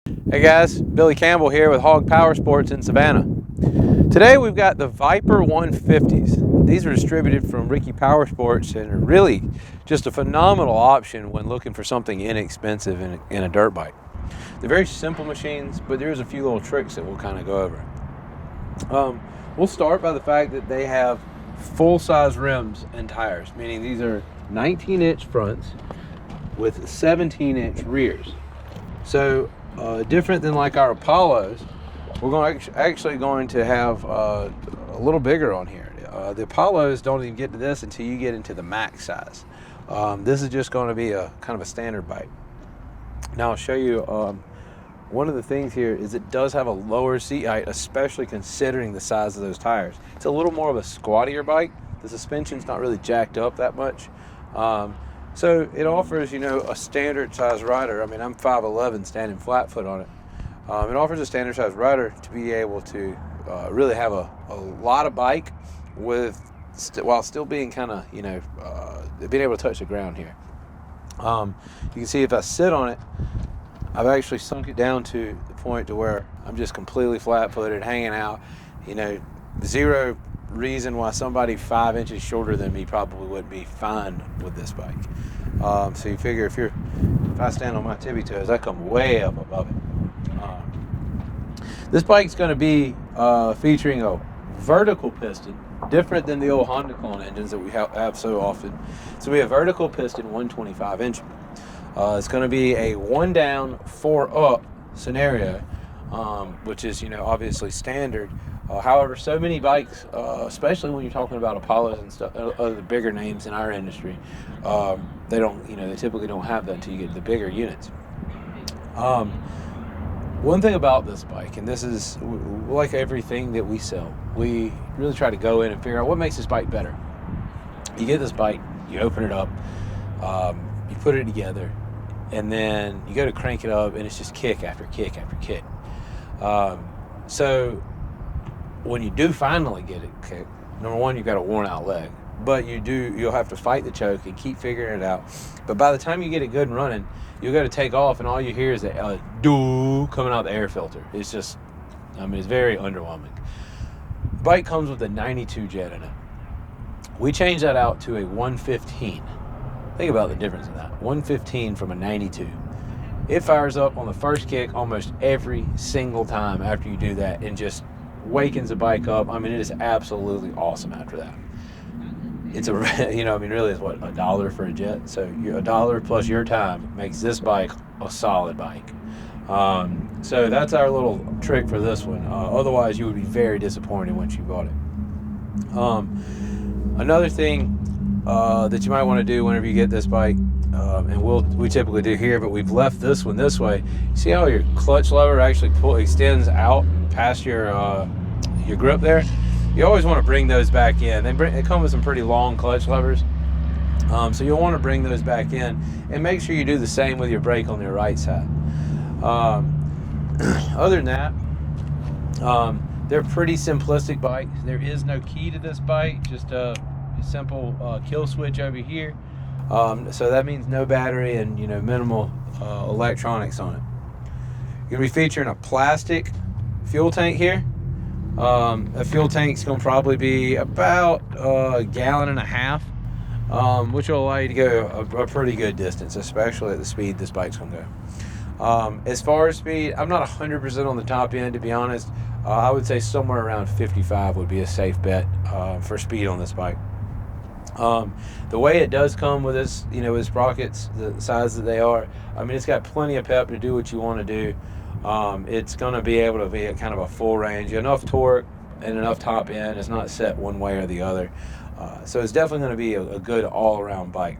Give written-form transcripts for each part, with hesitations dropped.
Hey guys, Billy Campbell here with Hog Power Sports in Savannah. Today we've got the Viper 150s. These are distributed from Ricky Power Sports and are really just a phenomenal option when looking for something inexpensive in a dirt bike. They're very simple machines, but there's a few little tricks that we'll kind of go over. We'll start by the fact that they have full-size rims and tires, meaning these are 19-inch fronts with 17-inch rears. So different than like our Apollos, we're actually going to have a little bigger on here. The Apollos don't even get to this until you get into the max size. This is just going to be a kind of a standard bike. Now I'll show you one of the things here is it does have a lower seat height, especially considering the size of those tires. It's a little more of a squattier bike. The suspension's not really jacked up that much. So it offers, a standard size rider. I mean, I'm 5'11", standing flat foot on it. It offers a standard size rider to be able to really have a lot of bike while still being kind of, being able to touch the ground here. You can see if I sit on it, I've actually sunk it down to the point to where I'm just completely flat-footed, hanging out. Zero reason why somebody 5 inches shorter than me probably would be fine with this bike. So you figure if I stand on my tippy toes, I come way up above it. This bike's going to be featuring a vertical piston, different than the old Honda clone engines that we have so often. It's going to be a vertical piston 125 engine. It's going to be a 1 down, 4 up scenario, which is obviously standard. However, so many bikes, especially when you're talking about Apollos and stuff, other bigger names in our industry, they don't, they typically don't have that until you get to the bigger units. One thing about this bike, and this is like everything that we sell, we really try to go in and figure out what makes this bike better. You get this bike, you open it up, you put it together, and then you go to crank it up, and it's just kick after kick after kick. So when you do finally get it kicked, number one, you've got a worn out leg, but you'll have to fight the choke and keep figuring it out. But by the time you get it good and running, you'll go to take off, and all you hear is a doo coming out the air filter. It's just, it's very underwhelming. The bike comes with a 92 jet in it. We changed that out to a 115. Think about the difference in that. 115 from a 92. It fires up on the first kick almost every single time after you do that, and just wakens the bike up. It is absolutely awesome after that. It's really it's what, $1 for a jet. So $1 plus your time makes this bike a solid bike. So that's our little trick for this one. Otherwise, you would be very disappointed once you bought it. Another thing that you might want to do whenever you get this bike, and we typically do here, but we've left this one this way. See how your clutch lever actually extends out past your grip there? You always want to bring those back in. They come with some pretty long clutch levers, so you'll want to bring those back in, and make sure you do the same with your brake on your right side. Other than that, they're pretty simplistic bikes. There is no key to this bike, just a simple kill switch over here. So that means no battery and minimal electronics on it. You're going to be featuring a plastic fuel tank here. A fuel tank's going to probably be about a gallon and a half, which will allow you to go a pretty good distance, especially at the speed this bike's going to go. As far as speed, I'm not 100% on the top end, to be honest. I would say somewhere around 55 would be a safe bet for speed on this bike. The way it does come with this, with sprockets, the size that they are, it's got plenty of pep to do what you want to do. It's going to be able to be kind of a full range, enough torque and enough top end. It's not set one way or the other. So it's definitely going to be a good all-around bike.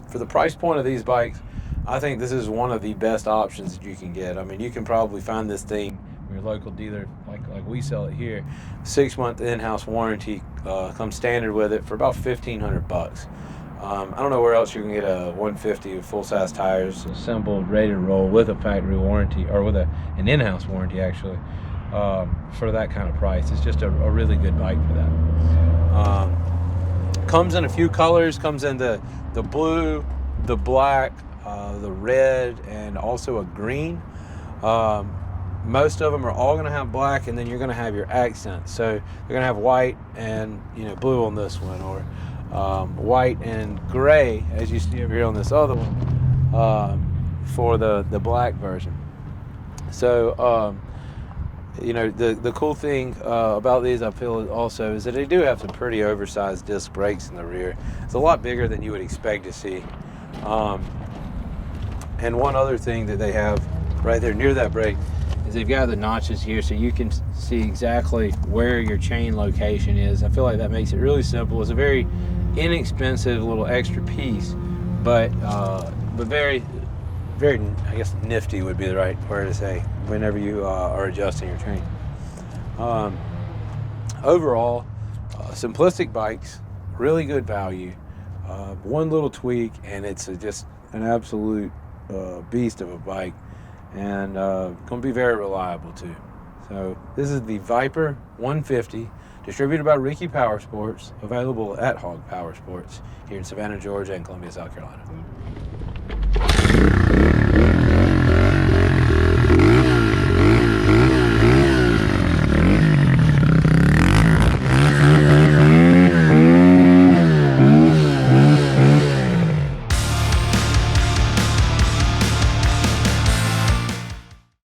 For the price point of these bikes, I think this is one of the best options that you can get. You can probably find this thing from your local dealer, like we sell it here. 6-month in-house warranty comes standard with it for about $1,500. I don't know where else you can get a 150 with full-size tires, assembled, ready to roll with a factory warranty, or with an in-house warranty actually, for that kind of price. It's just a really good bike for that. Comes in a few colors. Comes in the blue, the black, the red, and also a green. Most of them are all going to have black, and then you're going to have your accents. So they're going to have white and blue on this one, or white and gray, as you see over here on this other one, for the black version. So the cool thing about these, I feel, also is that they do have some pretty oversized disc brakes in the rear. It's a lot bigger than you would expect to see. And one other thing that they have right there near that brake is they've got the notches here, so you can see exactly where your chain location is. I feel like that makes it really simple. It's a very inexpensive little extra piece, but very, very, I guess, nifty would be the right word to say whenever you are adjusting your chain. Overall, simplistic bikes, really good value. One little tweak, and it's just an absolute beast of a bike, and going to be very reliable too. So this is the Viper 150, distributed by Ricky Power Sports, available at Hog Power Sports here in Savannah, Georgia, and Columbia, South Carolina.